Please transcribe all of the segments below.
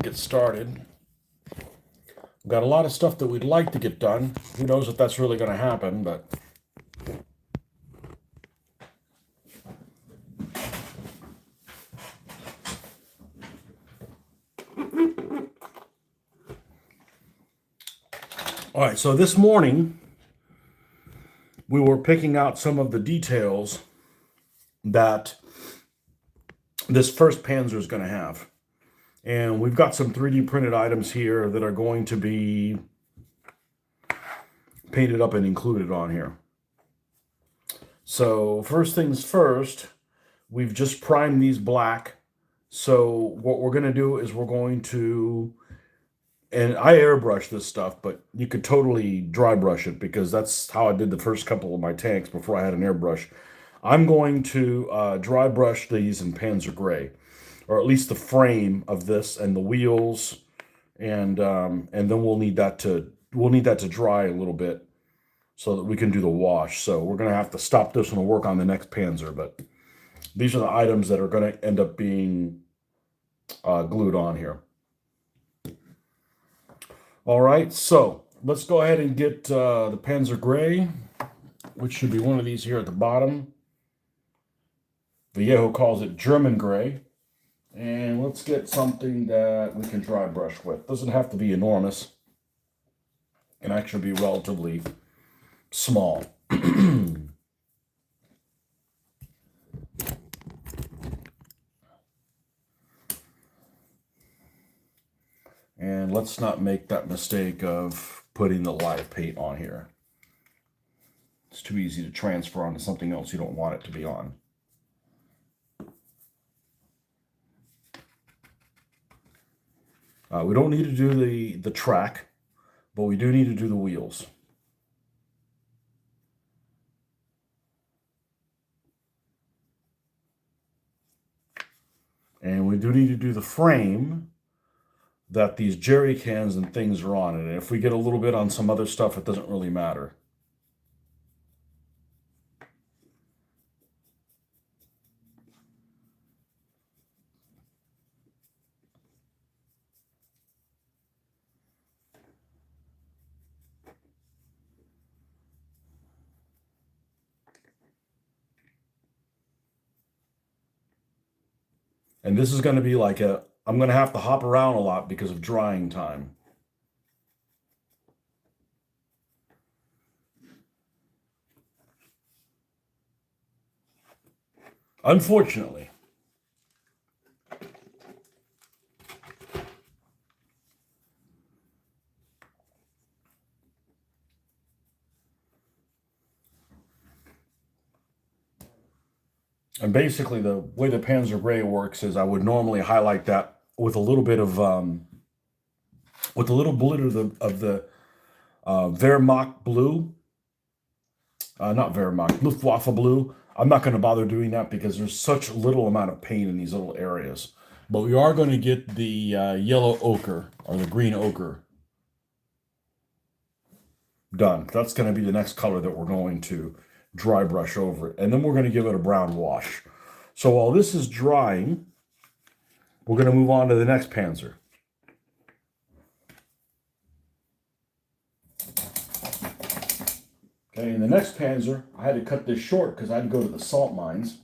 get started. We've got a lot of stuff that we'd like to get done. Who knows if that's really going to happen, but all right, so this morning we were picking out some of the details that this first Panzer is going to have. And we've got some 3D printed items here that are going to be painted up and included on here. So first things first, we've just primed these black. So what we're going to do is we're going to, and I airbrush this stuff, but you could totally dry brush it because that's how I did the first couple of my tanks before I had an airbrush. I'm going to dry brush these in Panzer Gray, or at least the frame of this and the wheels, and then we'll need that to dry a little bit so that we can do the wash. So we're going to have to stop this one and work on the next Panzer, but these are the items that are going to end up being glued on here. All right, so let's go ahead and get the Panzer Gray, which should be one of these here at the bottom. Vallejo calls it German Gray. And let's get something that we can dry brush with. Doesn't have to be enormous. It can actually be relatively small. And let's not make that mistake of putting the live paint on here. It's too easy to transfer onto something else you don't want it to be on. We don't need to do the track, but we do need to do the wheels. And we do need to do the frame that these jerry cans and things are on it. And if we get a little bit on some other stuff, it doesn't really matter. And this is going to be like I'm going to have to hop around a lot because of drying time. Unfortunately. And basically the way the Panzer Gray works is I would normally highlight that with a little bit of of the Wehrmacht blue. Not Wehrmacht, Luftwaffe blue. I'm not going to bother doing that because there's such little amount of paint in these little areas. But we are going to get the yellow ochre or the green ochre done. That's going to be the next color that we're going to dry brush over it. And then we're going to give it a brown wash. So while this is drying, we're going to move on to the next Panzer. Okay, in the next Panzer, I had to cut this short because I had to go to the salt mines.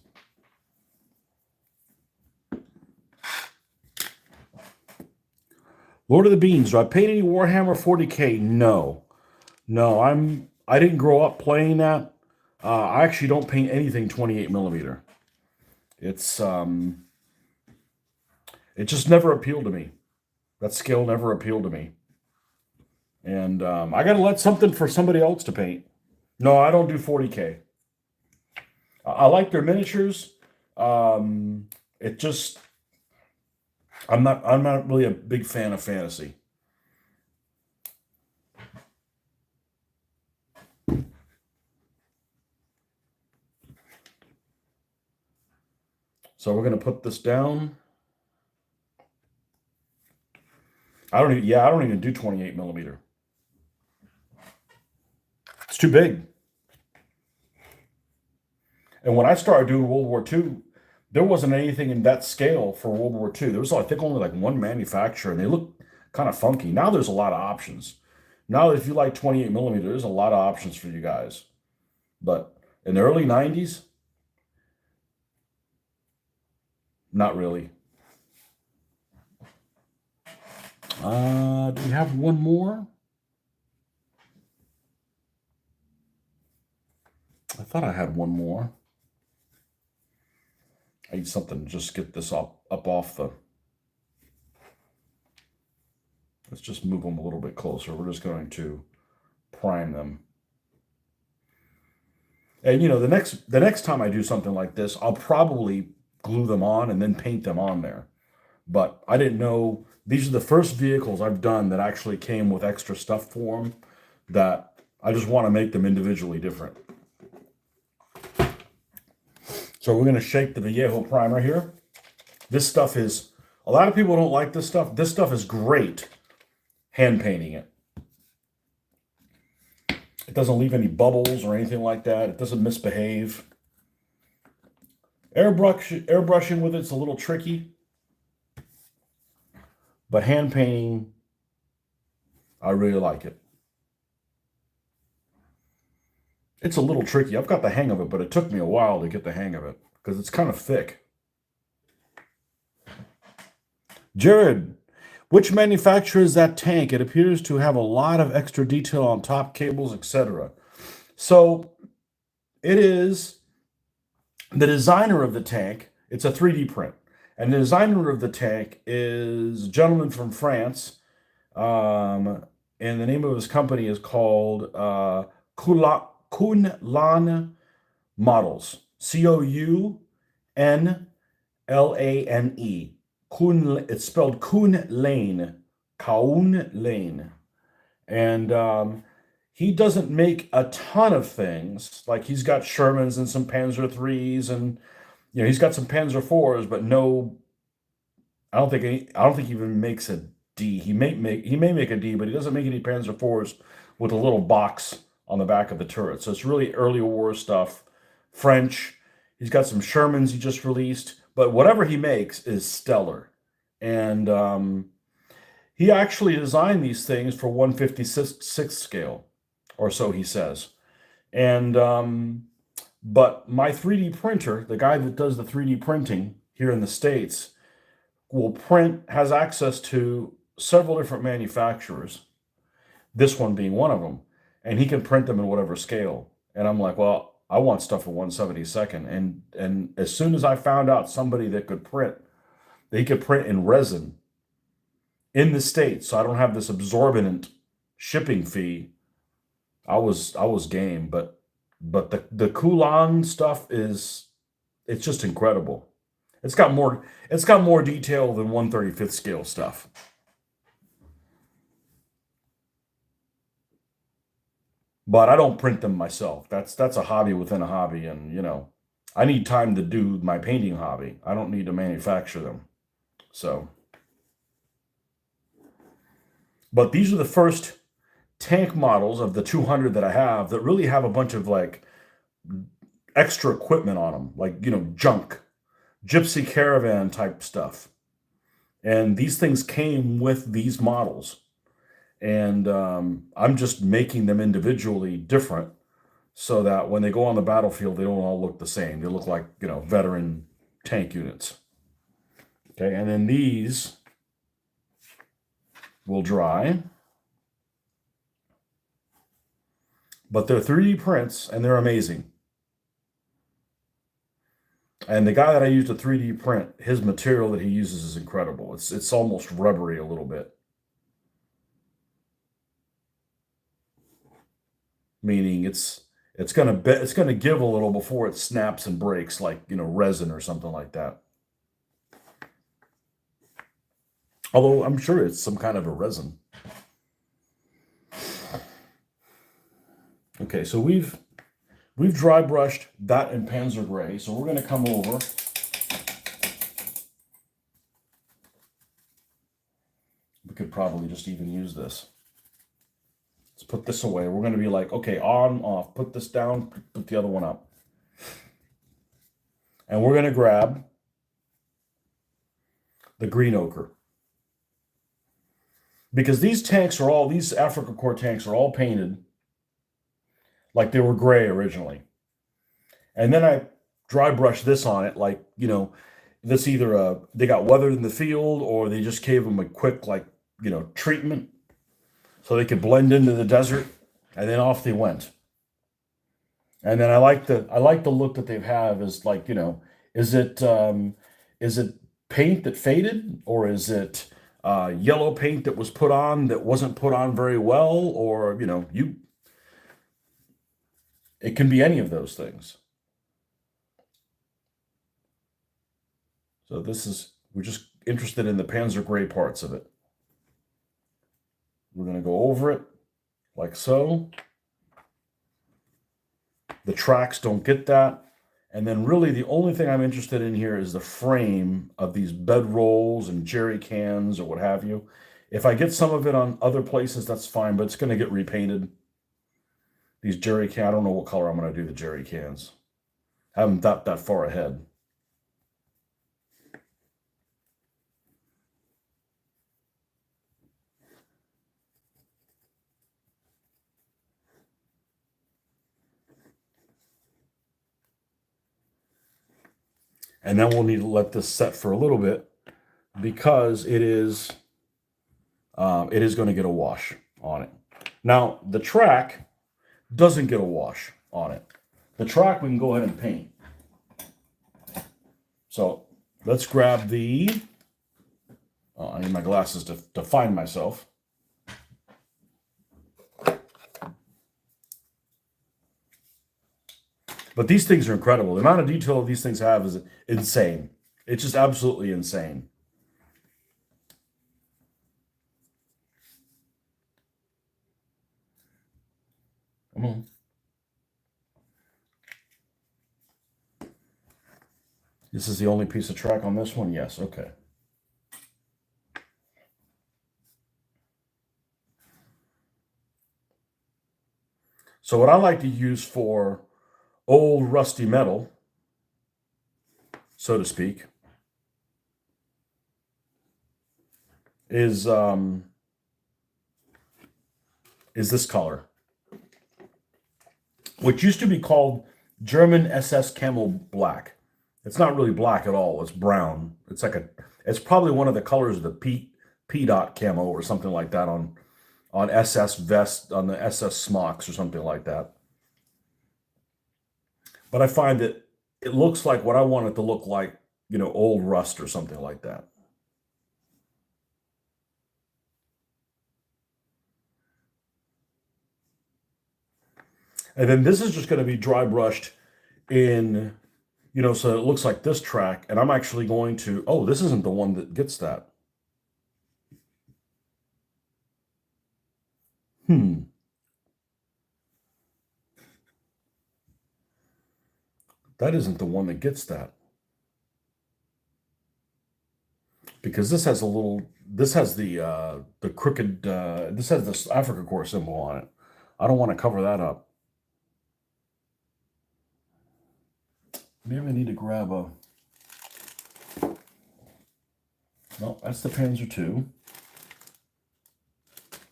Lord of the Beans, do I paint any Warhammer 40K? No. No, I didn't grow up playing that. I actually don't paint anything 28 millimeter. It just never appealed to me. That scale never appealed to me. And I got to let something for somebody else to paint. No, I don't do 40K. I like their miniatures. It just, I'm not really a big fan of fantasy. So we're going to put this down. I don't even do 28 millimeter. It's too big. And when I started doing World War II, there wasn't anything in that scale for World War II. There was, I think, only like one manufacturer, and they look kind of funky. Now there's a lot of options. Now, if you like 28 millimeter, there's a lot of options for you guys. But in the early 90s, not really. Do we have one more? I thought I had one more. I need something to just get this up off the... Let's just move them a little bit closer. We're just going to prime them. And, you know, the next time I do something like this, I'll probably glue them on and then paint them on there. But I didn't know, these are the first vehicles I've done that actually came with extra stuff for them, that I just want to make them individually different. So we're going to shake the Vallejo primer here. This stuff is, a lot of people don't like this stuff. This stuff is great hand painting it. It doesn't leave any bubbles or anything like that. It doesn't misbehave. Airbrushing with it's a little tricky. But hand painting, I really like it. It's a little tricky. I've got the hang of it, but it took me a while to get the hang of it because it's kind of thick. Jared, which manufacturer is that tank? It appears to have a lot of extra detail on top, cables, etc. So it is the designer of the tank. It's a 3D print. And the designer of the tank is a gentleman from France. And the name of his company is called Counlan Models. Counlane. It's spelled Counlane. Counlane. And he doesn't make a ton of things. Like he's got Shermans and some Panzer IIIs, and you know he's got some Panzer IVs, but no, I don't think he even makes a D. He may make a D, but he doesn't make any Panzer IVs with a little box on the back of the turret. So it's really early war stuff. French. He's got some Shermans he just released, but whatever he makes is stellar. And he actually designed these things for 1/56 scale, or so he says. And but my 3D printer, the guy that does the 3D printing here in the States, has access to several different manufacturers, this one being one of them, and he can print them in whatever scale. And I'm like, well, I want stuff for 1/72. And as soon as I found out somebody that could print, they could print in resin in the States, so I don't have this exorbitant shipping fee, I was game. But the Counlan stuff it's just incredible. It's got more detail than 1/35 scale stuff. But I don't print them myself. That's a hobby within a hobby, and you know, I need time to do my painting hobby. I don't need to manufacture them. So, but these are the first tank models of the 200 that I have that really have a bunch of like extra equipment on them, like, you know, junk, gypsy caravan type stuff. And these things came with these models. And I'm just making them individually different so that when they go on the battlefield, they don't all look the same. They look like, you know, veteran tank units. Okay, and then these will dry. But they're 3D prints, and they're amazing. And the guy that I used to 3D print, his material that he uses is incredible. It's almost rubbery a little bit. Meaning it's gonna give a little before it snaps and breaks, like, you know, resin or something like that. Although I'm sure it's some kind of a resin. Okay, so we've dry brushed that in Panzer Gray, so we're gonna come over. We could probably just even use this. Let's put this away. We're going to be like, okay, on, off, put this down, put the other one up. And we're going to grab the green ochre. Because these Africa Corps tanks are all painted like they were gray originally. And then I dry brushed this on it, like, this either they got weathered in the field or they just gave them a quick, like, treatment so they could blend into the desert, and then off they went. And then I like the look that they have is like, is it paint that faded, or is it yellow paint that was put on that wasn't put on very well, or it can be any of those things. So we're just interested in the Panzer gray parts of it. We're going to go over it like so. The tracks don't get that. And then really the only thing I'm interested in here is the frame of these bed rolls and jerry cans or what have you. If I get some of it on other places, that's fine, but it's going to get repainted. These jerry cans, I don't know what color I'm going to do the jerry cans. I haven't thought that far ahead. And then we'll need to let this set for a little bit because it is going to get a wash on it. Now, the track doesn't get a wash on it. The track we can go ahead and paint. So let's grab I need my glasses to find myself. But these things are incredible. The amount of detail these things have is insane. It's just absolutely insane. Come on. This is the only piece of track on this one? Yes, okay. So what I like to use for old rusty metal, so to speak, is this color, which used to be called German SS Camel Black. It's not really black at all. It's brown. It's probably one of the colors of the P dot camo or something like that on SS vest, on the SS smocks or something like that. But I find that it looks like what I want it to look like, old rust or something like that. And then this is just going to be dry brushed in, so it looks like this track. And I'm actually going to, this isn't the one that gets that. That isn't the one that gets that. Because this has the crooked, this has this Africa Corps symbol on it. I don't want to cover that up. Maybe I need to grab a, no, that's the Panzer II.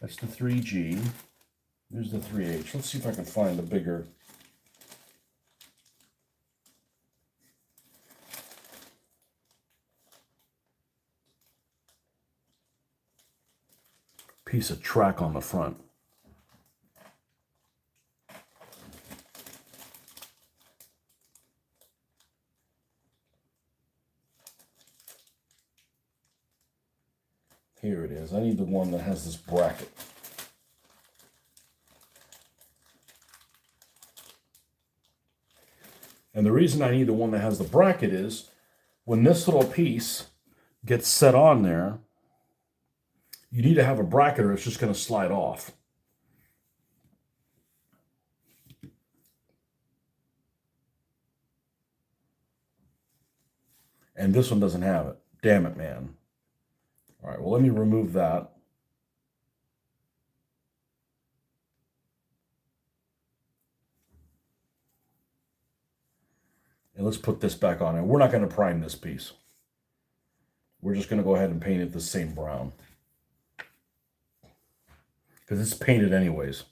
That's the 3G. There's the 3H. Let's see if I can find a bigger. Piece of track on the front. Here it is. I need the one that has this bracket. And the reason I need the one that has the bracket is when this little piece gets set on there, you need to have a bracket or it's just going to slide off. And this one doesn't have it. Damn it, man. All right, well, let me remove that. And let's put this back on. And we're not going to prime this piece. we're just going to go ahead and paint it the same brown. Because it's painted anyways.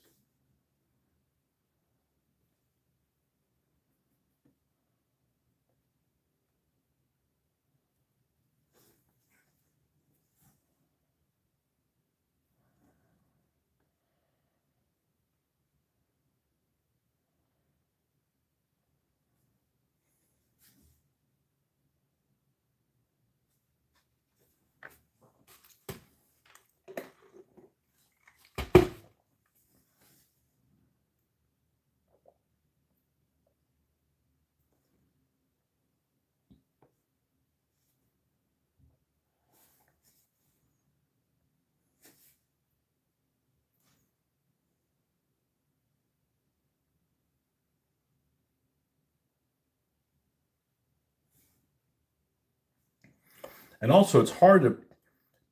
And also, it's hard to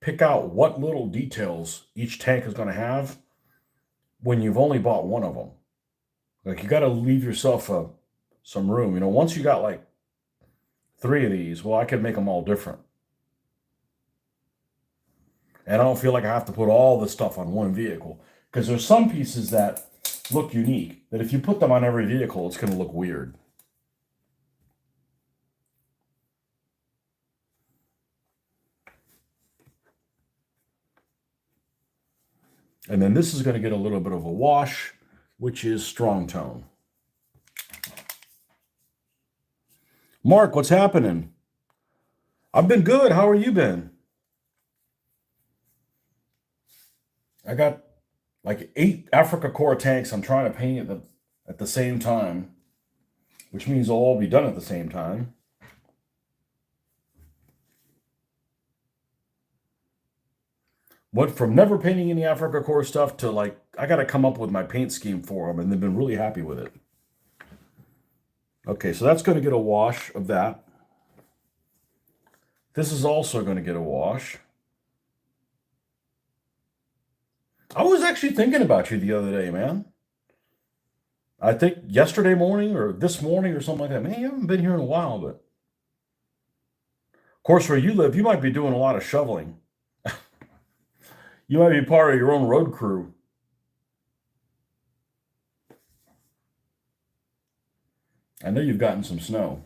pick out what little details each tank is going to have when you've only bought one of them. Like, you got to leave yourself some room. You know, once you got like 3 of these, well, I could make them all different. And I don't feel like I have to put all this stuff on one vehicle. Because there's some pieces that look unique, that if you put them on every vehicle, it's going to look weird. And then this is going to get a little bit of a wash, which is strong tone. Mark, what's happening? I've been good. How are you been? I got like 8 Africa Corps tanks I'm trying to paint at the same time, which means they'll all be done at the same time. Went from never painting any Africa Corps stuff to like, I got to come up with my paint scheme for them, and they've been really happy with it. Okay, so that's going to get a wash of that. This is also going to get a wash. I was actually thinking about you the other day, man. I think yesterday morning or this morning or something like that. Man, you haven't been here in a while, but of course, where you live, you might be doing a lot of shoveling. You might be part of your own road crew. I know you've gotten some snow.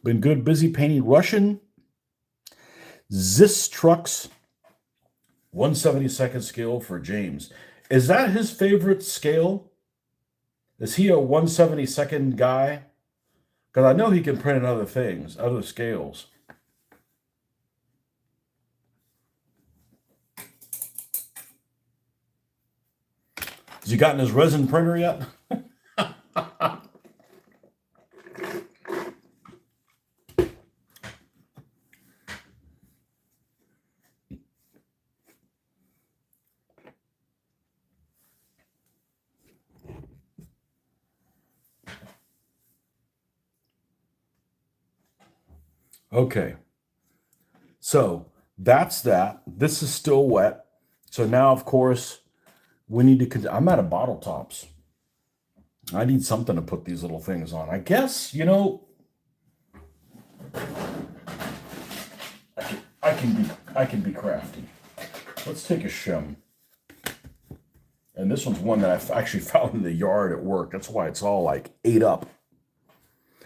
Been good, busy painting Russian Zis trucks. 1/72nd scale for James. Is that his favorite scale? Is he a 1/72nd guy? Because I know he can print in other things, other scales. Has he gotten his resin printer yet? Okay. So that's that. This is still wet. So now, of course, we need to. I'm out of bottle tops. I need something to put these little things on. I guess, you know, I can be crafty. Let's take a shim. And this one's one that I actually found in the yard at work. That's why it's all like ate up.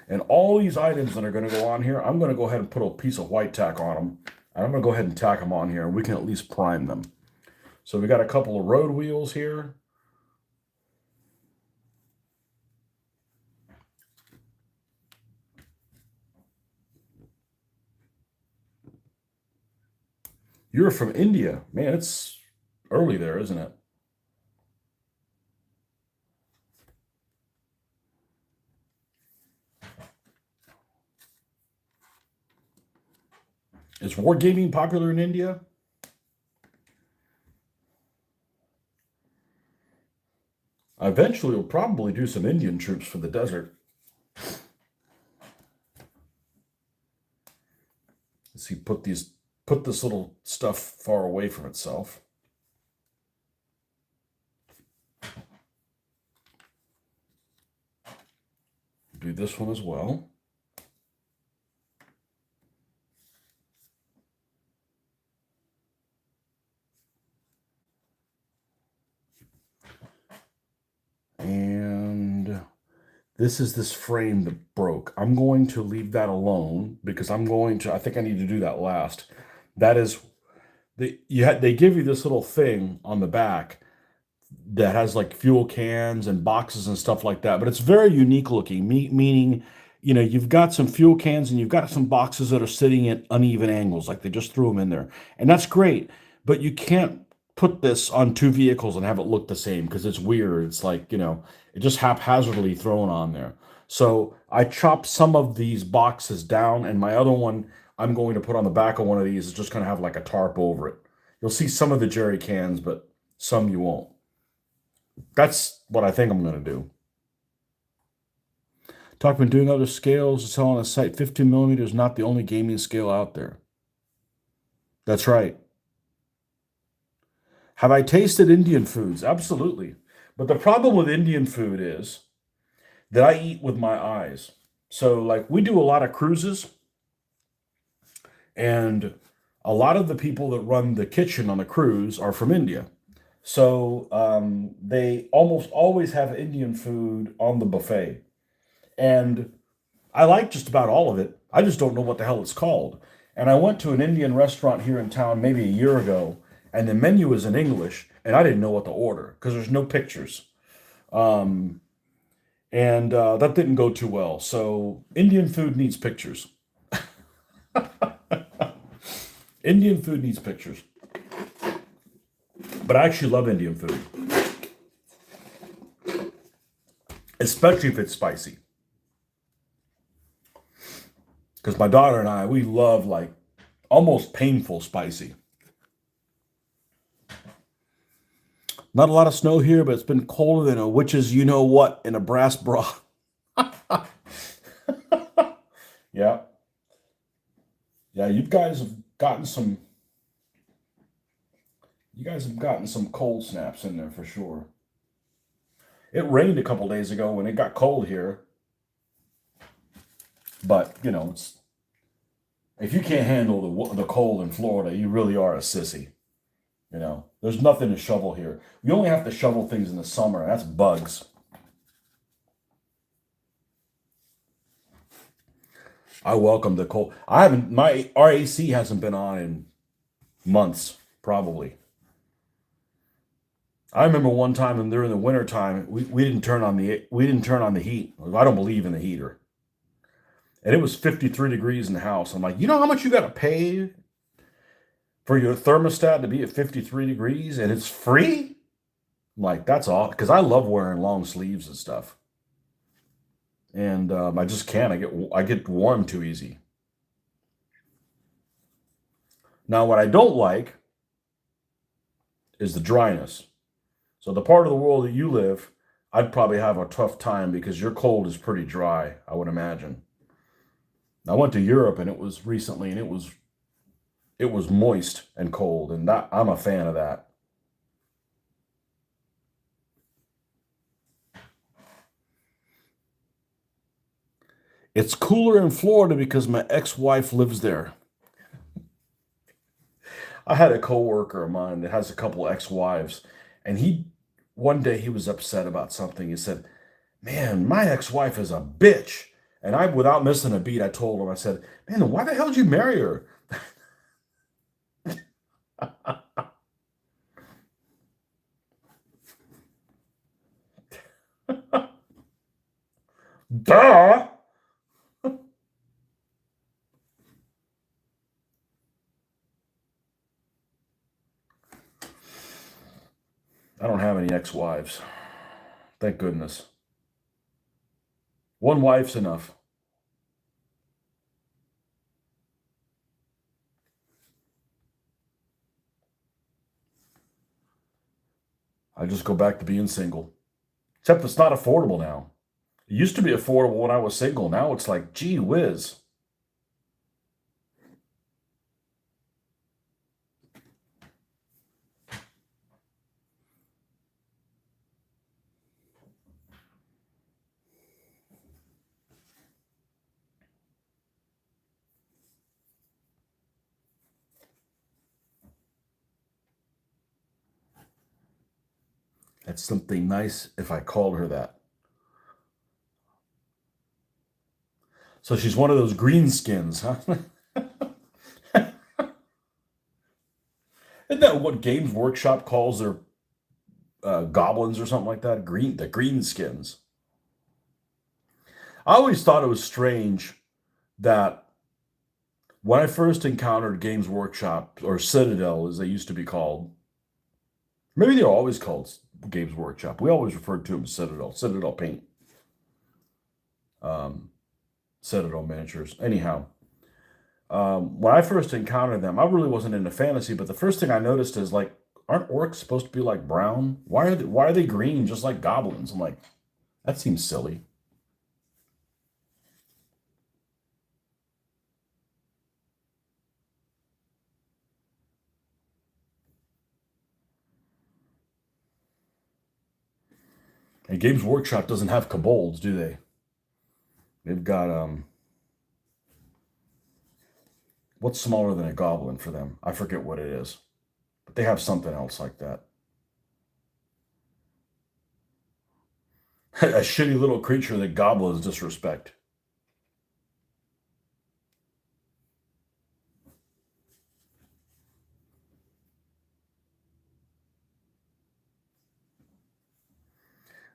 And all these items that are going to go on here, I'm going to go ahead and put a piece of white tack on them. And I'm going to go ahead and tack them on here, and we can at least prime them. So we got a couple of road wheels here. You're from India. Man, it's early there, isn't it? Is wargaming popular in India? Eventually, we'll probably do some Indian troops for the desert. Let's see, put this little stuff far away from itself. Do this one as well. This is this frame that broke. I'm going to leave that alone because I think I need to do that last. That is, they give you this little thing on the back that has like fuel cans and boxes and stuff like that, but it's very unique looking, meaning, you've got some fuel cans and you've got some boxes that are sitting at uneven angles, like they just threw them in there. And that's great, but you can't put this on two vehicles and have it look the same because it's weird. It's like, it just haphazardly thrown on there. So I chopped some of these boxes down, and my other one I'm going to put on the back of one of these is just going to have like a tarp over it. You'll see some of the jerry cans, but some you won't. That's what I think I'm going to do. Talk about doing other scales to sell on a site. 15 millimeters is not the only gaming scale out there. That's right. Have I tasted Indian foods? Absolutely. But the problem with Indian food is that I eat with my eyes. So, like, we do a lot of cruises, and a lot of the people that run the kitchen on the cruise are from India. So, they almost always have Indian food on the buffet. And I like just about all of it. I just don't know what the hell it's called. And I went to an Indian restaurant here in town maybe a year ago, and the menu is in English, and I didn't know what to order because there's no pictures. Um, and that didn't go too well. So Indian food needs pictures. Indian food needs pictures. But I actually love Indian food, especially if it's spicy. Because my daughter and I, we love like almost painful spicy. Not a lot of snow here, but it's been colder than a witch's you know what in a brass bra. Yeah. Yeah, you guys have gotten some cold snaps in there for sure. It rained a couple days ago when it got cold here, but if you can't handle the cold in Florida, you really are a sissy. There's nothing to shovel here. We only have to shovel things in the summer, and that's bugs. I welcome the cold. I haven't, my RAC hasn't been on in months, probably. I remember one time when during the winter time, we didn't turn on the heat. I don't believe in the heater. And it was 53 degrees in the house. I'm like, you know how much you got to pay for your thermostat to be at 53 degrees and it's free? I'm like, that's all. Because I love wearing long sleeves and stuff. And I just can't. I get warm too easy. Now, what I don't like is the dryness. So the part of the world that you live, I'd probably have a tough time because your cold is pretty dry, I would imagine. I went to Europe and it was recently, and it was moist and cold, and that I'm a fan of that. It's cooler in Florida because my ex-wife lives there. I had a coworker of mine that has a couple ex-wives, and one day he was upset about something. He said, "Man, my ex-wife is a bitch." And without missing a beat, I told him, I said, "Man, then why the hell did you marry her?" Duh. I don't have any ex-wives. Thank goodness. One wife's enough. I just go back to being single. Except it's not affordable now. It used to be affordable when I was single. Now it's like, gee whiz. That's something nice if I called her that. So she's one of those green skins, huh? Isn't that what Games Workshop calls their goblins or something like that? The green skins. I always thought it was strange that when I first encountered Games Workshop, or Citadel as they used to be called, maybe they're always called Games Workshop. We always referred to them as Citadel Paint, um, Citadel Miniatures. Anyhow, when I first encountered them, I really wasn't into fantasy, but the first thing I noticed is like, aren't orcs supposed to be like brown? Why are they green just like goblins? I'm like, that seems silly. And Games Workshop doesn't have kobolds, do they? They've got what's smaller than a goblin for them? I forget what it is, but they have something else like that. A shitty little creature that goblins disrespect.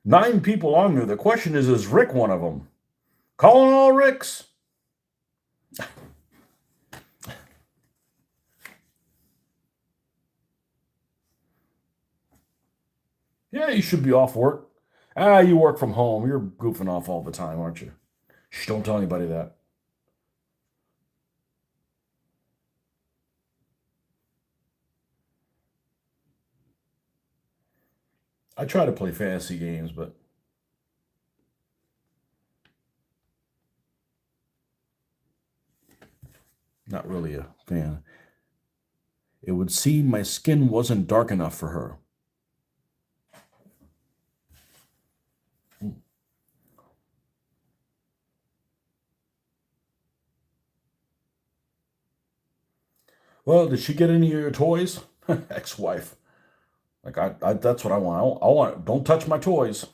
Nine people on there. The question is Rick one of them? Calling all Ricks. Yeah, you should be off work. Ah, you work from home. You're goofing off all the time, aren't you? Shh, don't tell anybody that. I try to play fantasy games, but not really a fan. It would seem my skin wasn't dark enough for her. Well, did she get any of your toys? Ex-wife. Like that's what I want. I want. Don't touch my toys.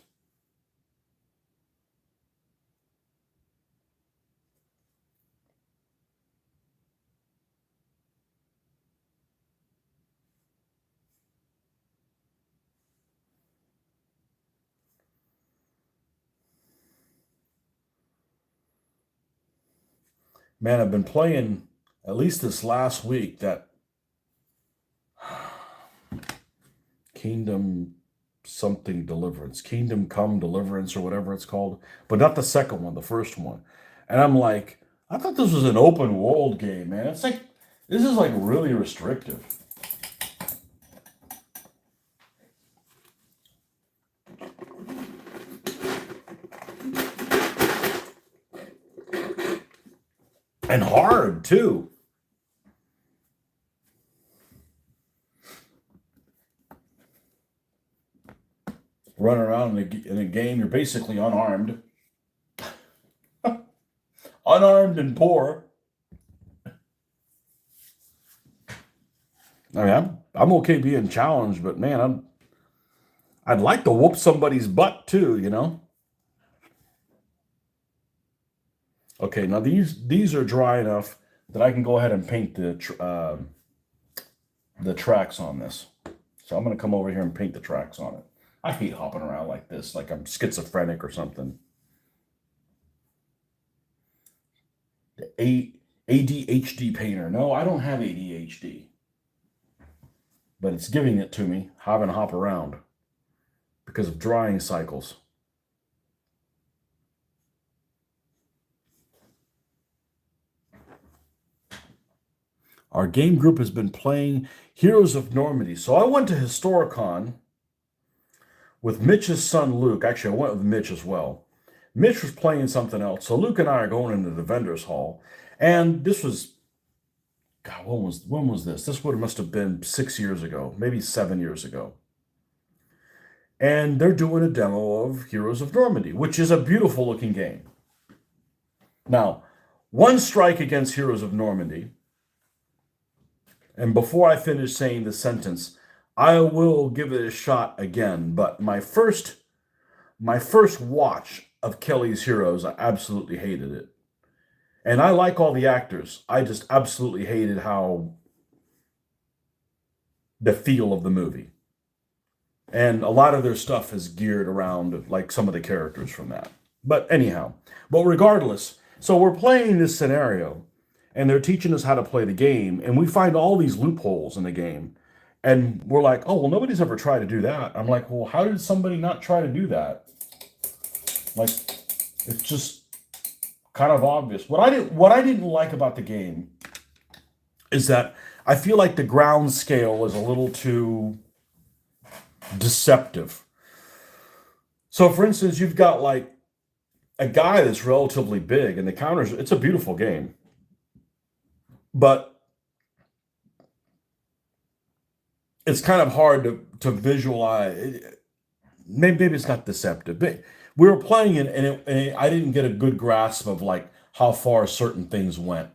Man, I've been playing at least this last week that Kingdom something Deliverance, Kingdom Come Deliverance, or whatever it's called, but not the second one, the first one. And I'm like, I thought this was an open world game, man. It's like this is like really restrictive. And hard too. Run around in a game, you're basically unarmed. Unarmed and poor. I mean, I'm okay being challenged, but man, I'd like to whoop somebody's butt too, you know. Okay, now these are dry enough that I can go ahead and paint the tracks on this. So I'm gonna come over here and paint the tracks on it. I hate hopping around like this, like I'm schizophrenic or something. ADHD painter. No, I don't have ADHD, but it's giving it to me, having to hop around because of drying cycles. Our game group has been playing Heroes of Normandy. So I went to Historicon with Mitch's son Luke. Actually, I went with Mitch as well. Mitch was playing something else. So Luke and I are going into the vendor's hall. And this was, God, when was this? This must have been 6 years ago, maybe 7 years ago. And they're doing a demo of Heroes of Normandy, which is a beautiful looking game. Now, one strike against Heroes of Normandy. And before I finish saying the sentence, I will give it a shot again. But my first watch of Kelly's Heroes, I absolutely hated it. And I like all the actors. I just absolutely hated how the feel of the movie. And a lot of their stuff is geared around like some of the characters from that. But anyhow, but regardless, so we're playing this scenario and they're teaching us how to play the game, and we find all these loopholes in the game. And we're like, oh, well, nobody's ever tried to do that. I'm like, well, how did somebody not try to do that? Like, it's just kind of obvious. What I didn't like about the game is that I feel like the ground scale is a little too deceptive. So for instance, you've got like a guy that's relatively big and the counters, it's a beautiful game. But it's kind of hard to visualize. Maybe it's not deceptive, but we were playing it, I didn't get a good grasp of like how far certain things went.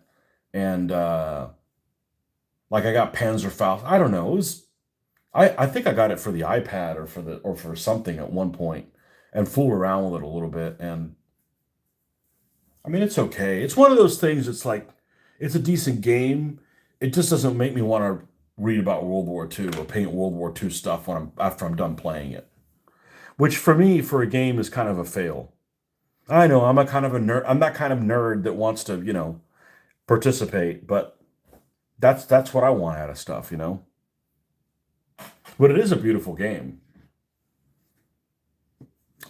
And like I got Panzer Faust. I don't know. It was I think I got it for the iPad or for something at one point and fooled around with it a little bit. And I mean, it's okay. It's one of those things. It's like it's a decent game. It just doesn't make me want to read about World War II or paint World War II stuff after I'm done playing it. Which for me, for a game, is kind of a fail. I know I'm a kind of a nerd. I'm that kind of nerd that wants to, participate, but that's what I want out of stuff. But it is a beautiful game.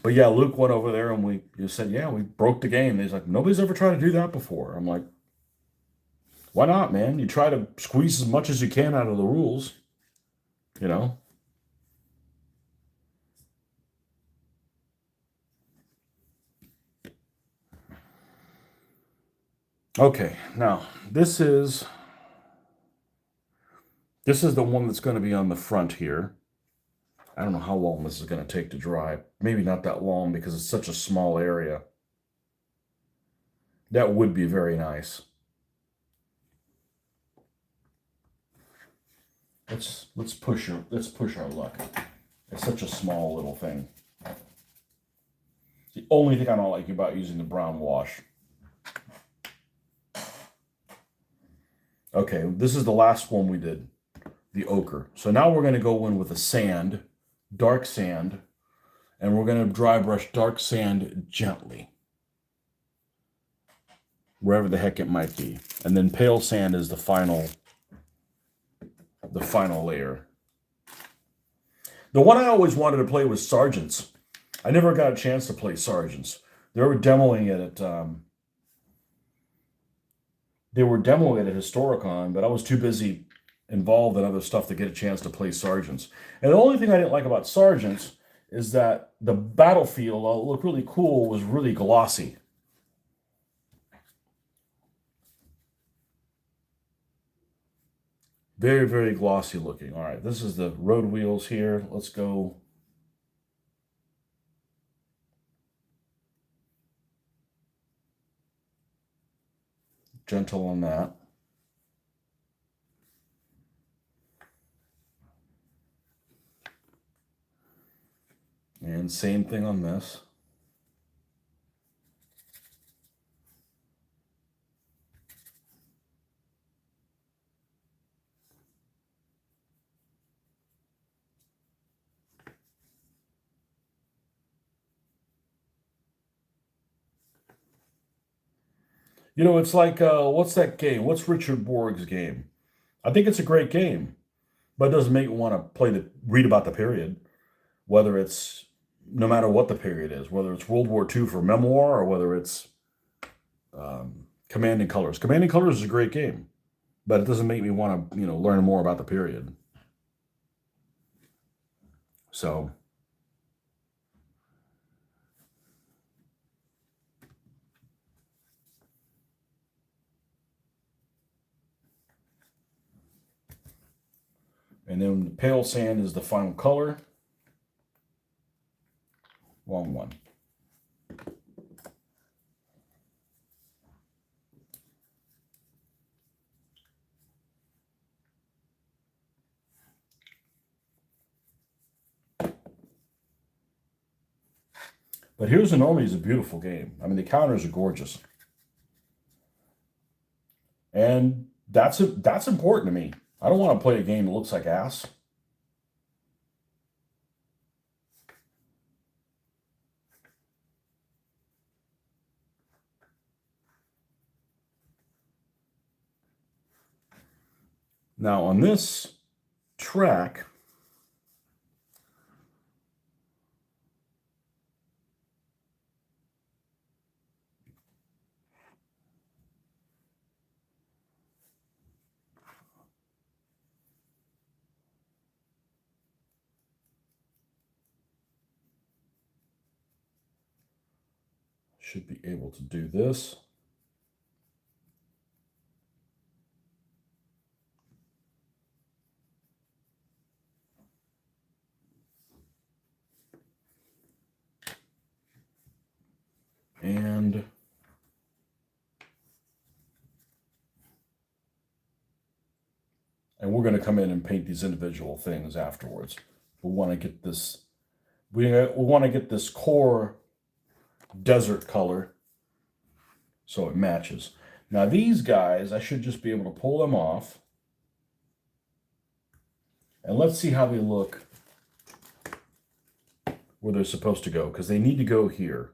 But yeah, Luke went over there and we said, yeah, we broke the game. And he's like, nobody's ever tried to do that before. I'm like, why not, man? You try to squeeze as much as you can out of the rules, you know? Okay, now this is the one that's going to be on the front here. I don't know how long this is going to take to dry. Maybe not that long because it's such a small area. That would be very nice. Let's push our luck. It's such a small little thing. It's the only thing I don't like about using the brown wash. Okay, this is the last one we did, the ochre. So now we're going to go in with a sand, dark sand, and we're going to dry brush dark sand gently, wherever the heck it might be. And then pale sand is the final layer. The one I always wanted to play was Sergeants. I never got a chance to play Sergeants. They were demoing it at Historicon, but I was too busy involved in other stuff to get a chance to play Sergeants. And the only thing I didn't like about Sergeants is that the battlefield, although it looked really cool, was really glossy. Very, very glossy looking. All right, this is the road wheels here. Let's go. Gentle on that. And same thing on this. It's like, what's that game? What's Richard Borg's game? I think it's a great game, but it doesn't make me want to read about the period, whether it's, no matter what the period is, whether it's World War II for memoir or whether it's Commanding Colors. Commanding Colors is a great game, but it doesn't make me want to, learn more about the period. So, and then the pale sand is the final color. Wrong one. But Heroes and Armies is a beautiful game. I mean, the counters are gorgeous. And that's important to me. I don't want to play a game that looks like ass. Now on this track, should be able to do this. And we're going to come in and paint these individual things afterwards. We want to get this, we want to get this core desert color so it matches. Now these guys, I should just be able to pull them off. And let's see how they look where they're supposed to go, because they need to go here.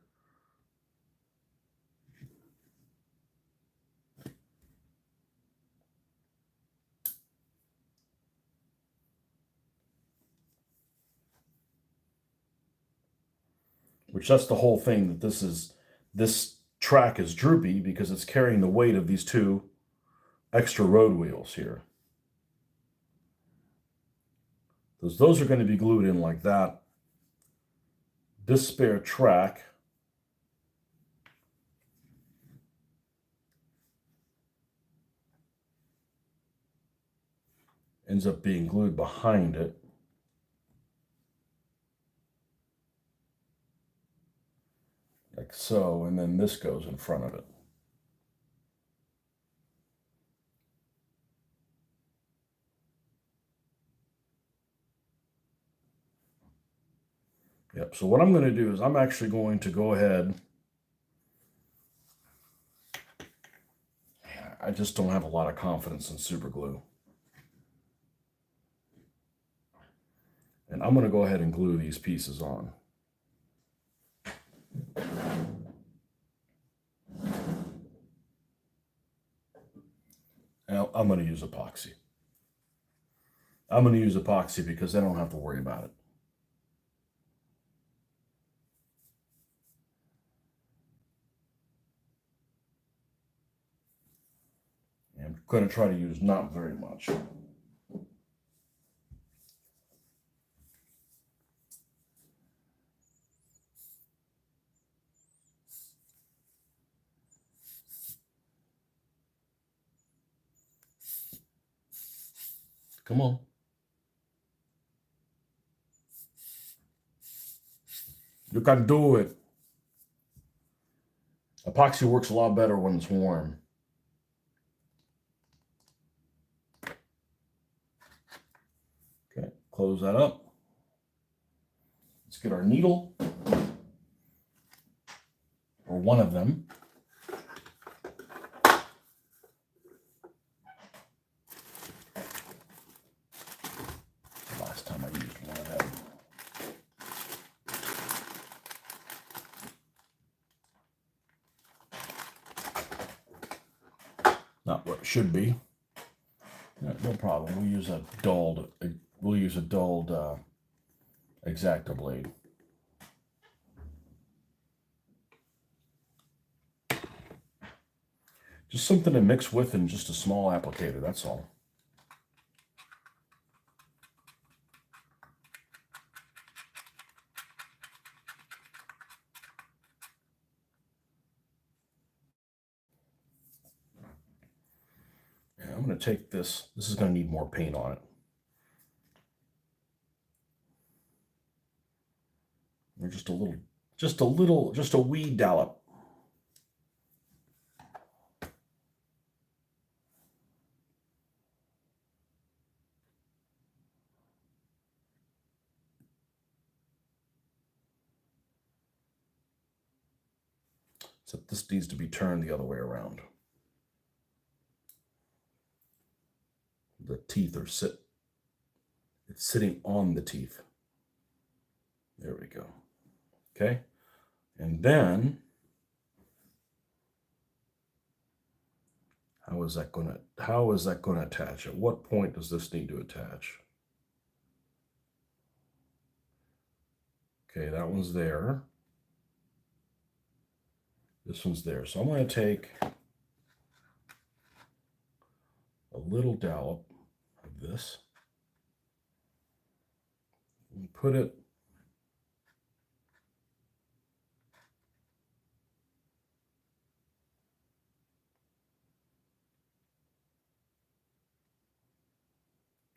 Which that's the whole thing, that this track is droopy because it's carrying the weight of these two extra road wheels here. Those are going to be glued in like that. This spare track ends up being glued behind it. Like so, and then this goes in front of it. Yep, so what I'm going to do is I'm actually going to go ahead. I just don't have a lot of confidence in super glue. And I'm going to go ahead and glue these pieces on. Now, I'm going to use epoxy. I'm going to use epoxy because I don't have to worry about it. I'm going to try to use not very much. Come on. You can do it. Epoxy works a lot better when it's warm. Okay, close that up. Let's get our needle, or one of them. Last time I used one of them. Not what it should be. No problem. We'll use a dulled X-Acto blade. Just something to mix with and just a small applicator, that's all. And I'm going to take this. This is going to need more paint on it. Or just a wee dollop. Except this needs to be turned the other way around. the teeth are it's sitting on the teeth. There we go. Okay. And then how is that going to attach? At what point does this need to attach? Okay, that one's there. This one's there. So I'm going to take a little dollop of this and put it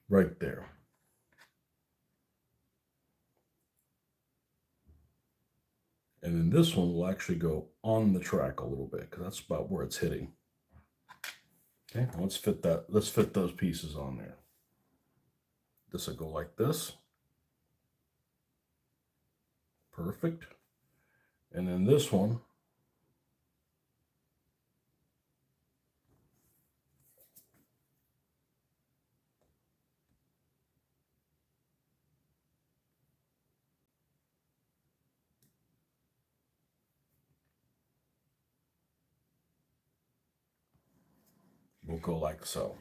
right there. And then this one will actually go on the track a little bit because that's about where it's hitting. Okay, let's fit those pieces on there. This will go like this. Perfect. And then this one will go like so.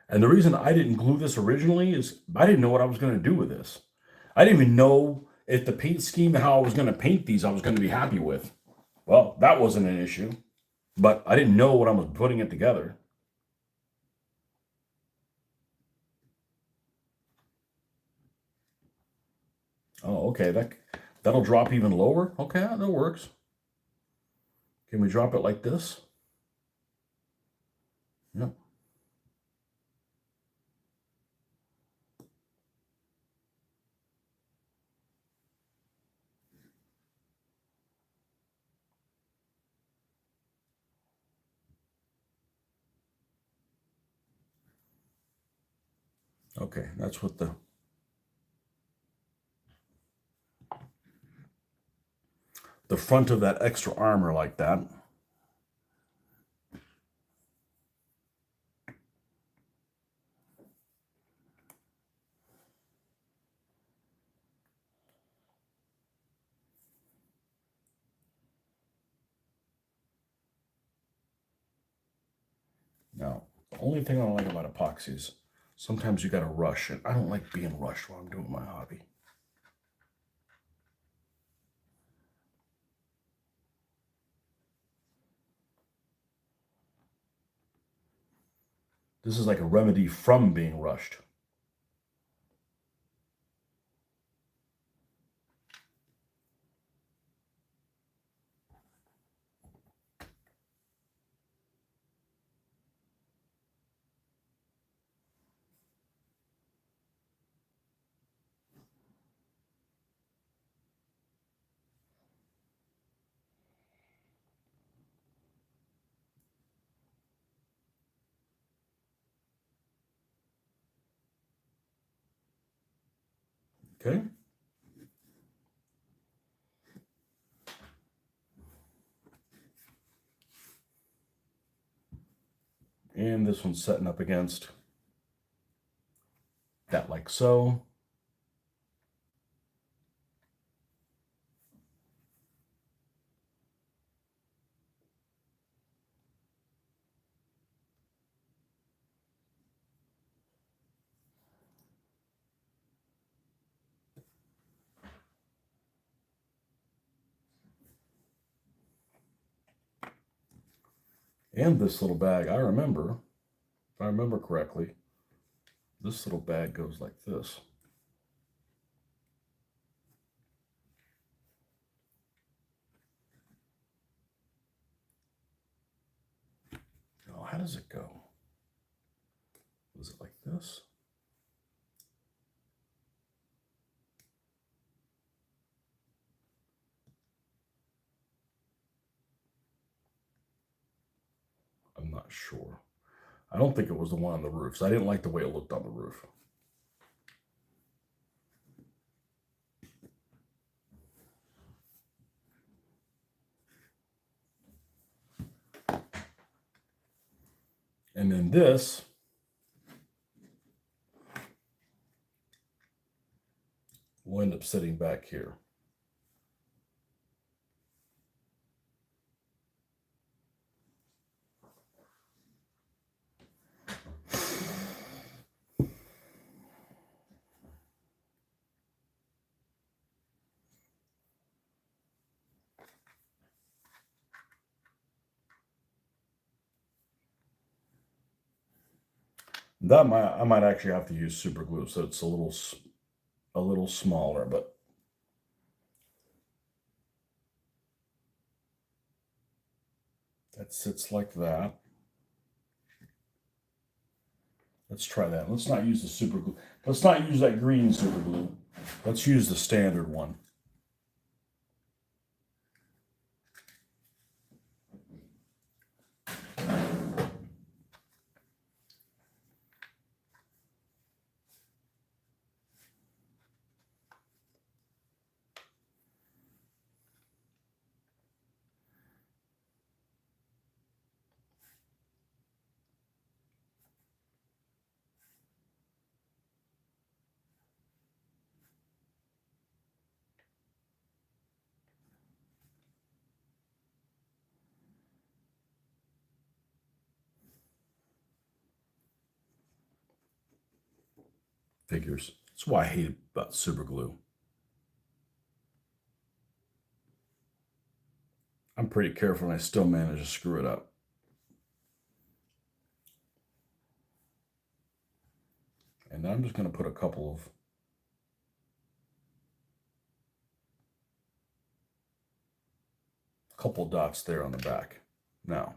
And the reason I didn't glue this originally is I didn't know what I was going to do with this. I didn't even know if the paint scheme and how I was going to paint these I was going to be happy with. Well, that wasn't an issue, but I didn't know what I was putting it together. Oh, okay, that'll drop even lower. Okay, that works. Can we drop it like this? Yep. Okay, that's what the front of that extra armor like that. Now, the only thing I don't like about epoxy is sometimes you got to rush, and I don't like being rushed while I'm doing my hobby. This is like a remedy from being rushed. Okay. And this one's setting up against that like so. And this little bag, if I remember correctly, this little bag goes like this. how does it go? Is it like this? I'm not sure. I don't think it was the one on the roof. So I didn't like the way it looked on the roof. And then this will end up sitting back here. That I might actually have to use super glue, so it's a little smaller, but that sits like that. Let's try that. Let's not use the super glue. Let's not use that green super glue. Let's use the standard one. Figures. That's why I hate about super glue. I'm pretty careful and I still manage to screw it up. And then I'm just going to put a couple dots there on the back. Now,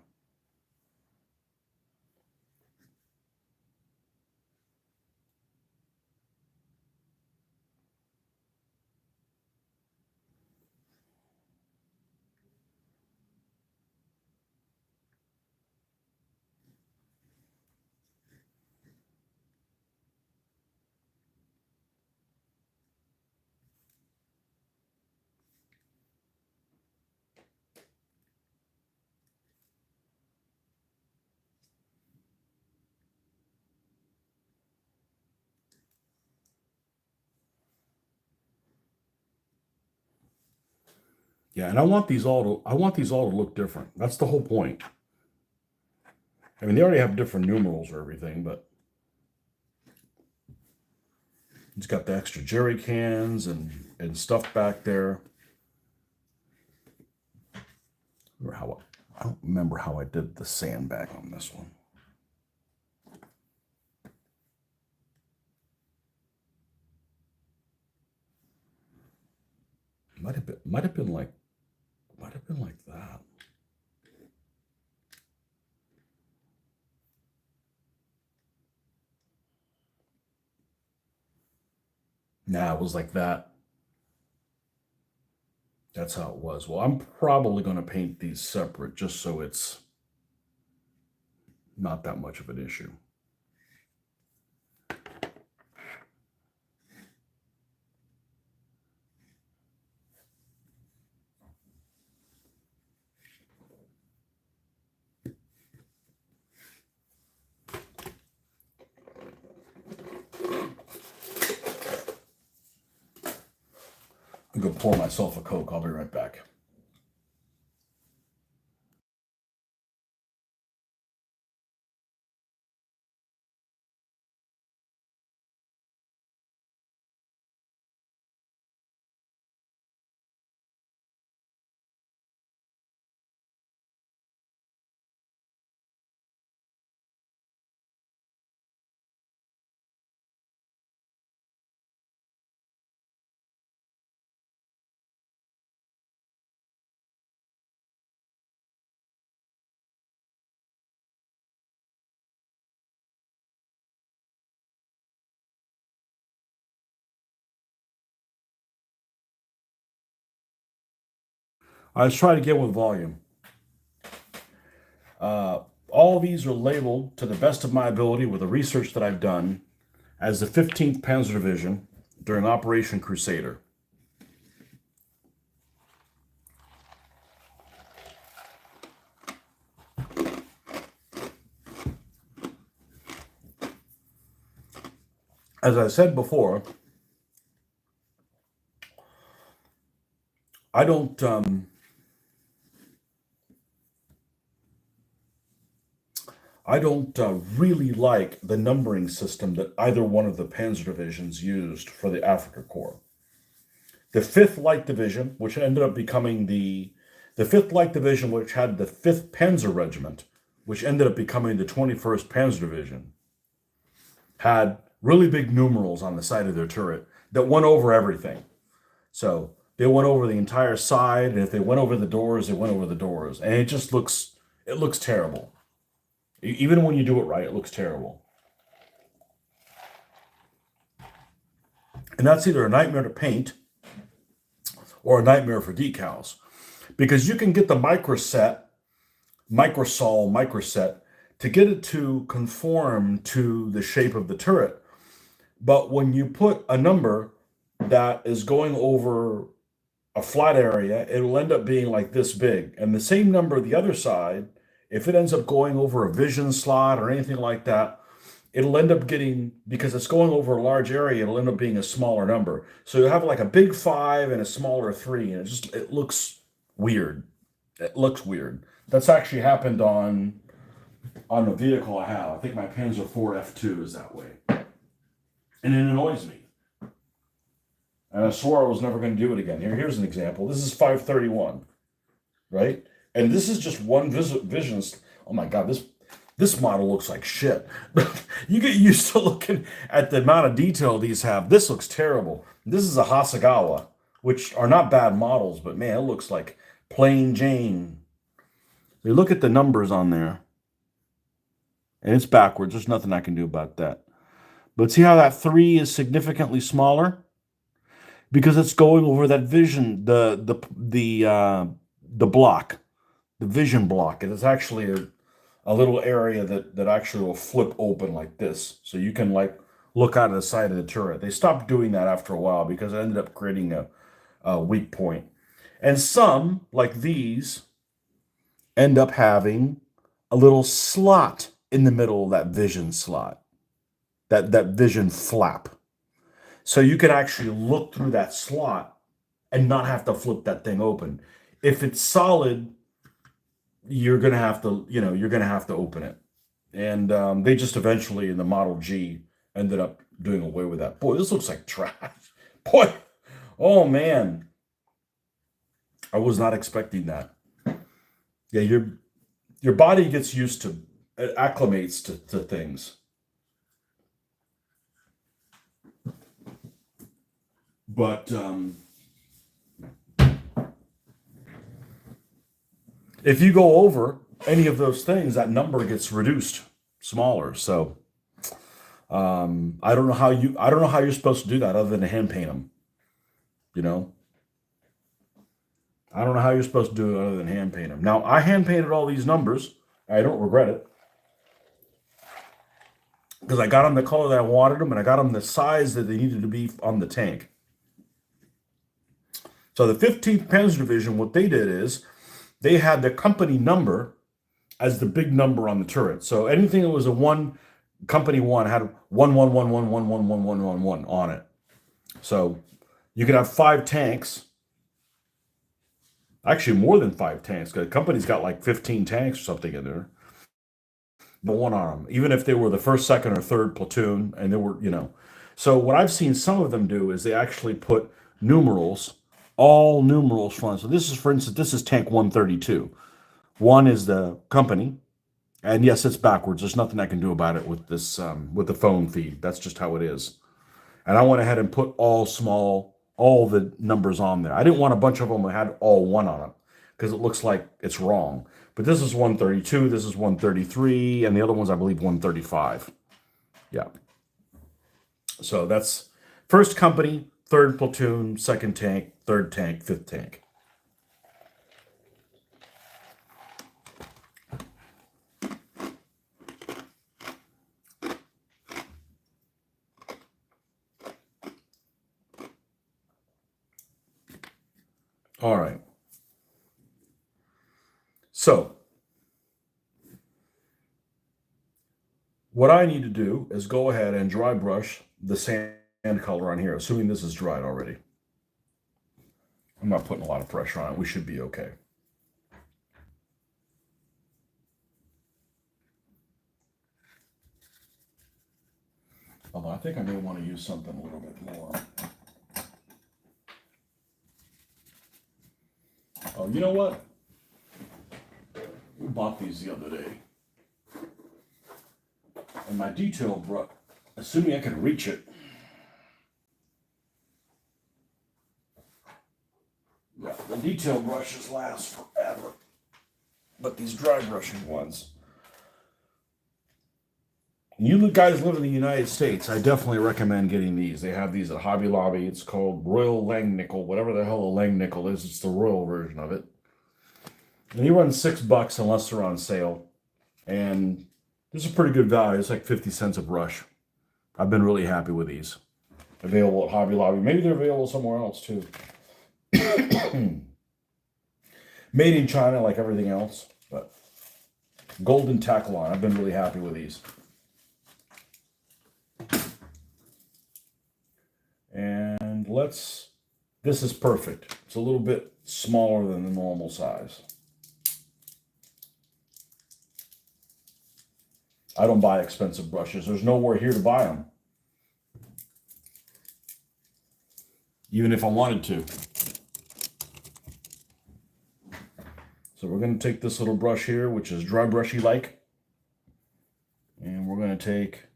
yeah, and I want these all to look different. That's the whole point. I mean, they already have different numerals or everything, but it's got the extra jerry cans and stuff back there. I don't remember how I did the sandbag on this one. Might have been like that. Nah, it was like that. That's how it was. Well, I'm probably going to paint these separate just so it's not that much of an issue. I'm going to pour myself a Coke. I'll be right back. I was trying to get with volume. All these are labeled to the best of my ability with the research that I've done as the 15th Panzer Division during Operation Crusader. As I said before, I don't really like the numbering system that either one of the Panzer divisions used for the Afrika Korps. The 5th Light Division, which ended up becoming the 5th Light Division, which had the 5th Panzer Regiment, which ended up becoming the 21st Panzer Division, had really big numerals on the side of their turret that went over everything. So they went over the entire side, and if they went over the doors, they went over the doors. And it just looks terrible. Even when you do it right, it looks terrible. And that's either a nightmare to paint or a nightmare for decals. Because you can get the microset to get it to conform to the shape of the turret. But when you put a number that is going over a flat area, it'll end up being like this big. And the same number the other side, if it ends up going over a vision slot or anything like that, it'll end up getting, because it's going over a large area, it'll end up being a smaller number. So you'll have like a big 5 and a smaller 3, and it looks weird. It looks weird. That's actually happened on the vehicle I have. I think my Panzer IV F2 is that way. And it annoys me. And I swore I was never going to do it again. Here's an example. This is 531, right? And this is just one vision. Oh my God, this model looks like shit. You get used to looking at the amount of detail these have. This looks terrible. This is a Hasegawa, which are not bad models, but man, it looks like plain Jane. You look at the numbers on there, and it's backwards. There's nothing I can do about that. But see how that 3 is significantly smaller? Because it's going over that vision, the block, the vision block. And it's actually a little area that actually will flip open like this. So you can like look out of the side of the turret. They stopped doing that after a while because it ended up creating a weak point. And some, like these, end up having a little slot in the middle of that vision slot, that vision flap. So you can actually look through that slot and not have to flip that thing open. If it's solid, you're gonna have to, open it. And they just eventually in the Model G ended up doing away with that. Boy, this looks like trash. Boy, oh man. I was not expecting that. Yeah, your body gets used to, it acclimates to things. But if you go over any of those things, that number gets reduced smaller. So I don't know how you're supposed to do that other than to hand paint them. I don't know how you're supposed to do it other than hand paint them. Now I hand painted all these numbers. I don't regret it because I got them the color that I wanted them, and I got them the size that they needed to be on the tank. So the 15th Panzer Division, what they did is they had the company number as the big number on the turret. So anything that was a 1, company 1 had 111111111 on it. So you could have 5 tanks. Actually, more than 5 tanks. The company's got like 15 tanks or something in there. But one on them, even if they were the 1st, 2nd, or 3rd platoon, and they were, So what I've seen some of them do is they actually put numerals, all numerals front. So this is, for instance, this is tank 132. 1 is the company, and yes, it's backwards. There's nothing I can do about it with this, with the phone feed. That's just how it is. And I went ahead and put all the numbers on there. I didn't want a bunch of them that had all 1 on them because it looks like it's wrong. But this is 132, this is 133, and the other one's, I believe, 135. Yeah. So that's 1st company, 3rd platoon, 2nd tank, 3rd tank, 5th tank. All right. So what I need to do is go ahead and dry brush the sand color on here, assuming this is dried already. I'm not putting a lot of pressure on it. We should be okay. Although I think I may want to use something a little bit more. Oh, you know what? We bought these the other day. And my detail brush, assuming I can reach it. Yeah, the detail brushes last forever. But these dry brushing ones. You guys live in the United States, I definitely recommend getting these. They have these at Hobby Lobby. It's called Royal Langnickel, whatever the hell a Langnickel is. It's the royal version of it. And you run $6 unless they're on sale. And this is a pretty good value. It's like 50 cents a brush. I've been really happy with these. Available at Hobby Lobby. Maybe they're available somewhere else too. Made in China like everything else. But golden tackle on. I've been really happy with these. And this is perfect. It's a little bit smaller than the normal size. I don't buy expensive brushes. There's nowhere here to buy them. Even if I wanted to. So we're going to take this little brush here, which is dry brushy like. And we're going to take...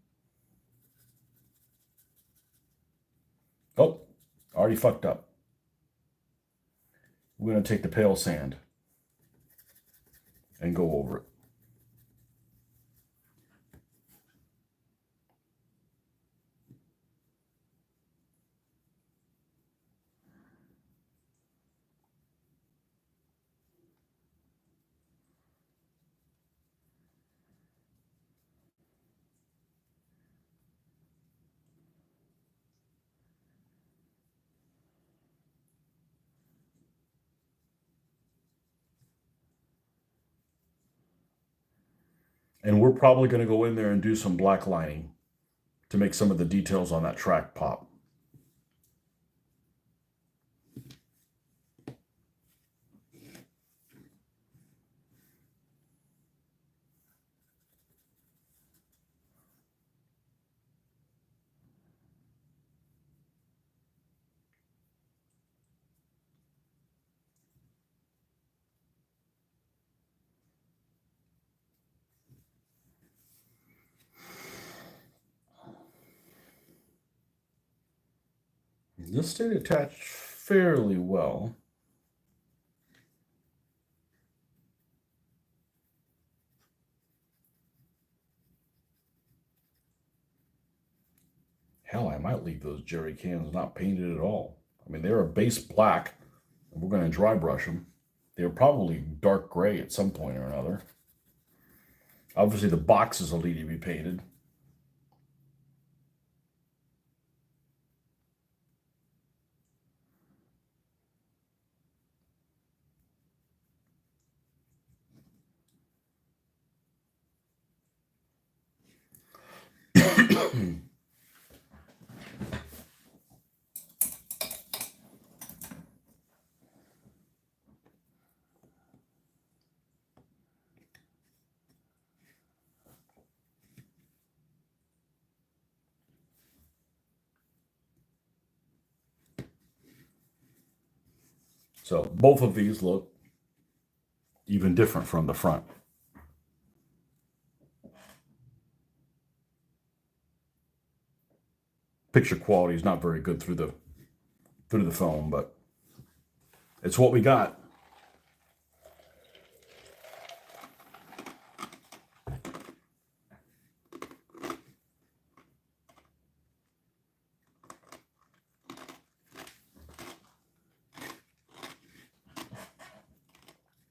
Oh, already fucked up. We're going to take the pale sand and go over it. And we're probably going to go in there and do some black lining to make some of the details on that track pop. This stayed attached fairly well. Hell, I might leave those jerry cans not painted at all. I mean, they're a base black, and we're going to dry brush them. They're probably dark gray at some point or another. Obviously, the boxes will need to be painted. So both of these look even different from the front. Picture quality is not very good through the phone, but it's what we got.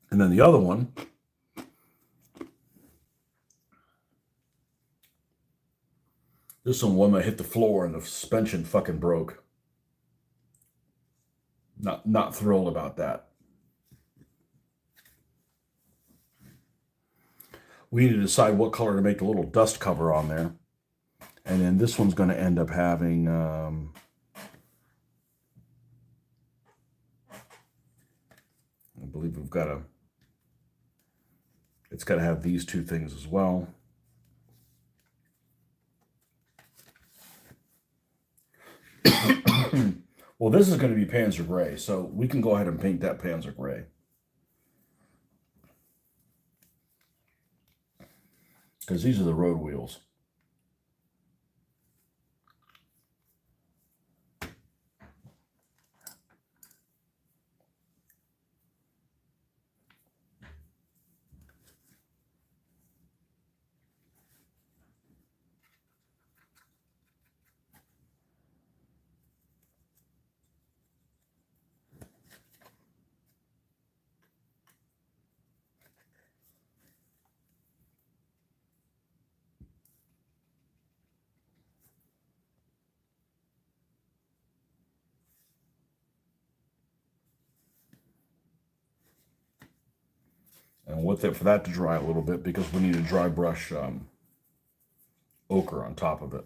And then the other one, this one hit the floor and the suspension fucking broke. Not thrilled about that. We need to decide what color to make the little dust cover on there. And then this one's going to end up having, I believe we've got it's got to have these two things as well. Well, this is going to be Panzer Gray, so we can go ahead and paint that Panzer Gray. Because these are the road wheels. And with it, for that to dry a little bit, because we need a dry brush ochre on top of it.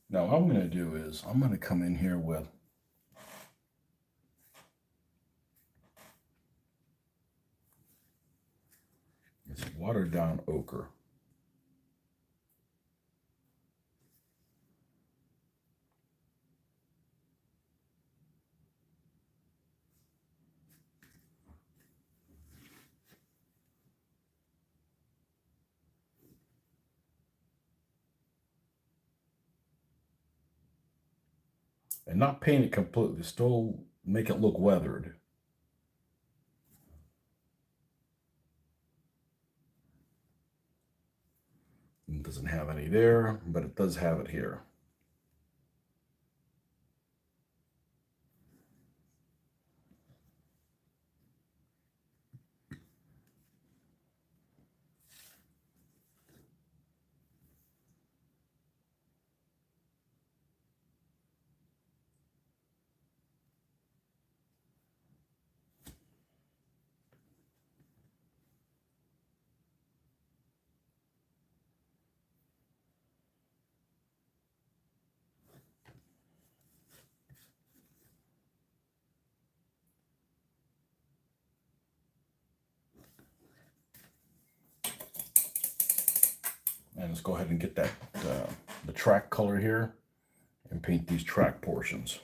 Now, what I'm going to do is I'm going to come in here with this watered down ochre. And not paint it completely, still make it look weathered. It doesn't have any there, but it does have it here. And let's go ahead and get that the track color here and paint these track portions.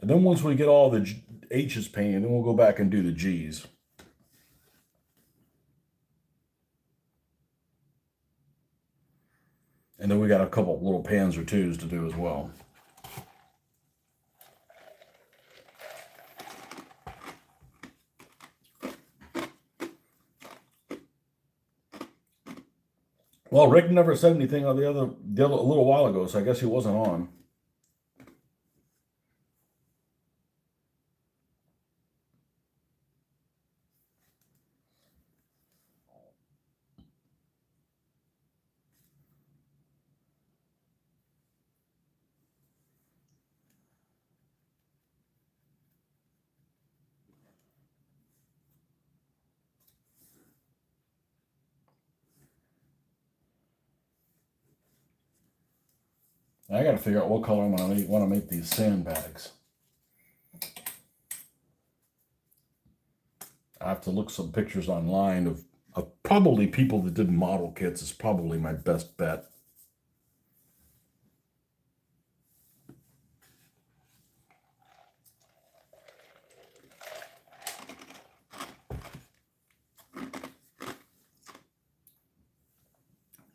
And then once we get all the H's painted, then we'll go back and do the G's. And then we got a couple little Panzer IIs to do as well. Well, Rick never said anything on the other a little while ago, so I guess he wasn't on. I got to figure out what color I'm going to want to make these sandbags. I have to look some pictures online of probably people that did model kits is probably my best bet.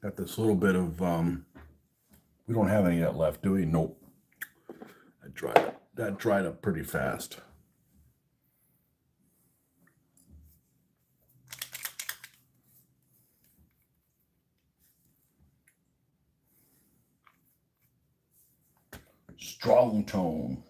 Got this little bit of, we don't have any of that left, do we? Nope. That dried up pretty fast. Strong tone.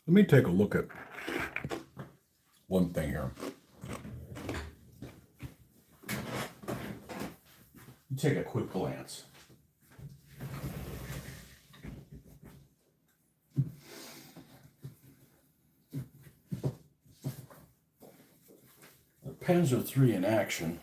Let me take a look at one thing here. Take a quick glance. The Panzer III in action.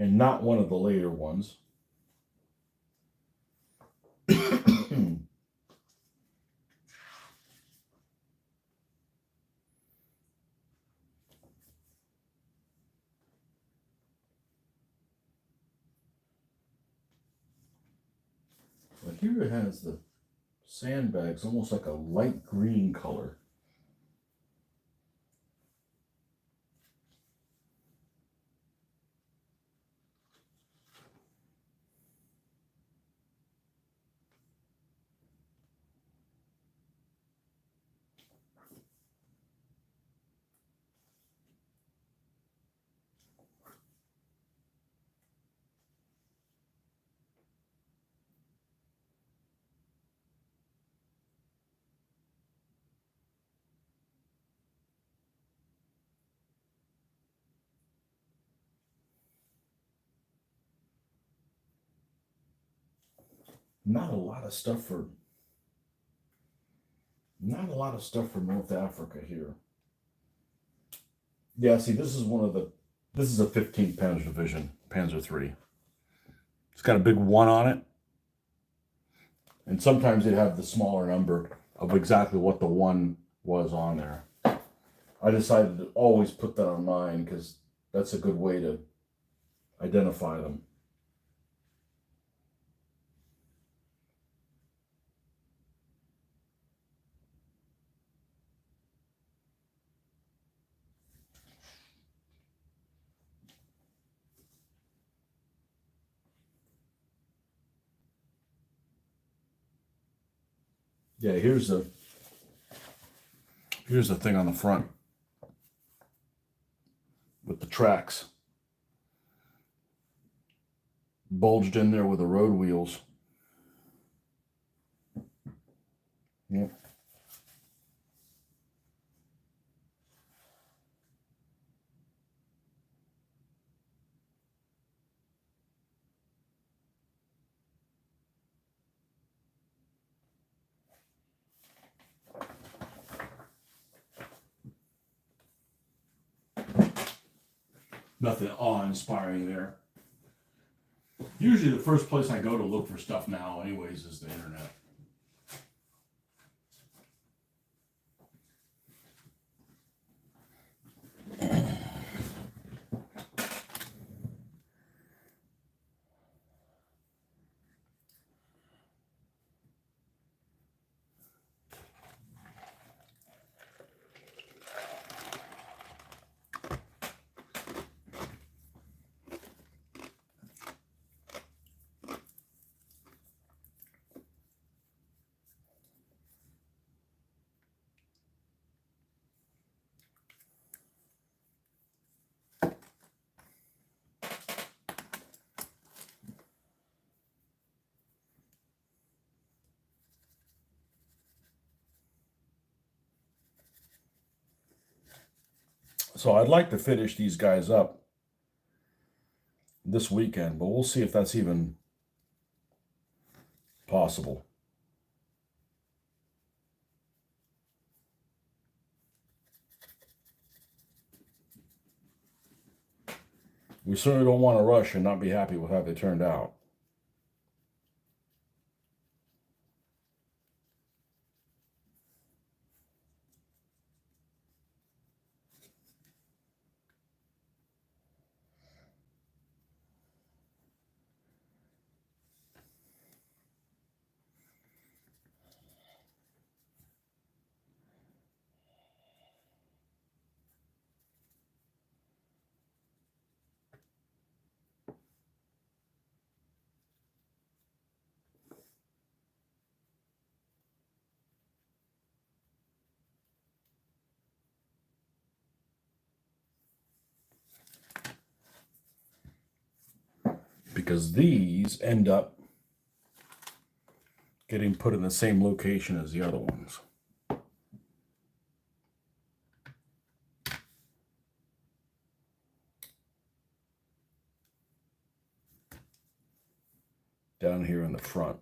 And not one of the later ones. But here it has the sandbags, almost like a light green color. Not a lot of stuff for North Africa here. Yeah, see, this is a 15th Panzer Division, Panzer III. It's got a big 1 on it. And sometimes they'd have the smaller number of exactly what the 1 was on there. I decided to always put that on mine because that's a good way to identify them. Yeah, here's the thing on the front with the tracks bulged in there with the road wheels. Yep. Nothing awe-inspiring there. Usually the first place I go to look for stuff now anyways is the internet. So I'd like to finish these guys up this weekend, but we'll see if that's even possible. We certainly don't want to rush and not be happy with how they turned out. Because these end up getting put in the same location as the other ones. Down here in the front.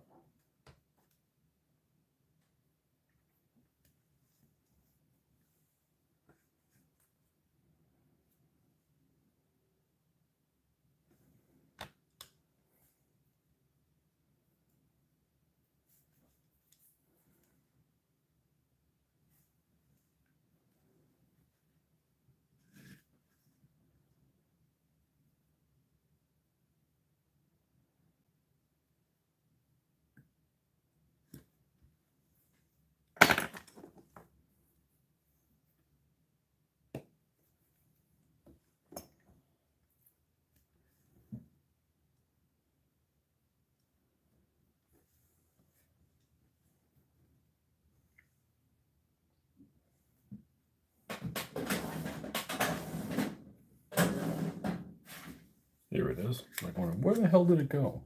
Here it is. Like, where the hell did it go?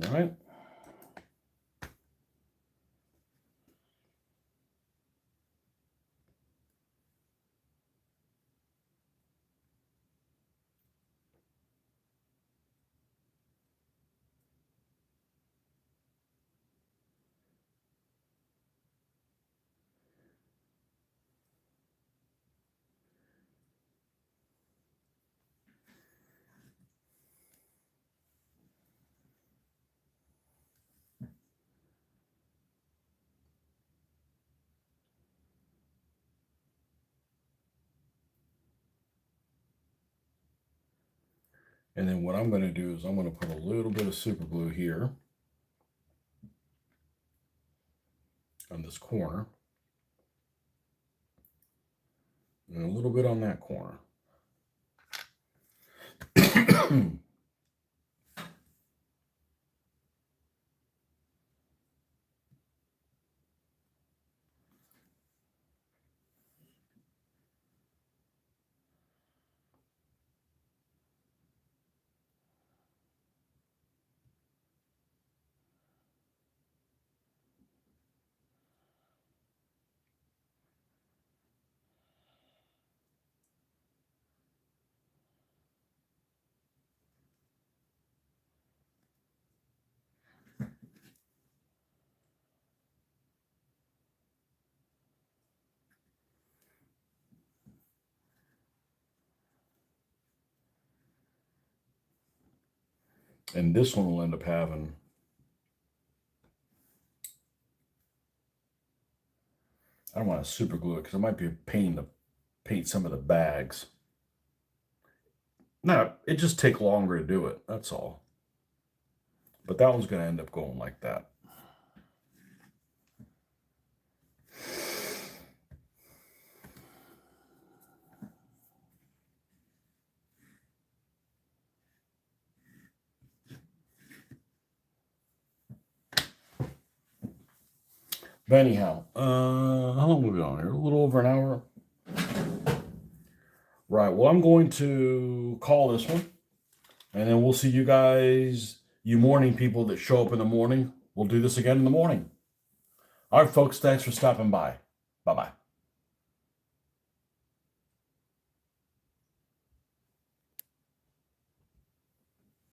All right. And then what I'm going to do is I'm going to put a little bit of super glue here on this corner and a little bit on that corner. And this one will end up having, I don't want to super glue it because it might be a pain to paint some of the bags. No, it just take longer to do it, that's all. But that one's going to end up going like that. But anyhow, how long have we been on here? A little over an hour. Right. Well, I'm going to call this one, and then we'll see you guys, you morning people that show up in the morning. We'll do this again in the morning. All right, folks. Thanks for stopping by. Bye-bye.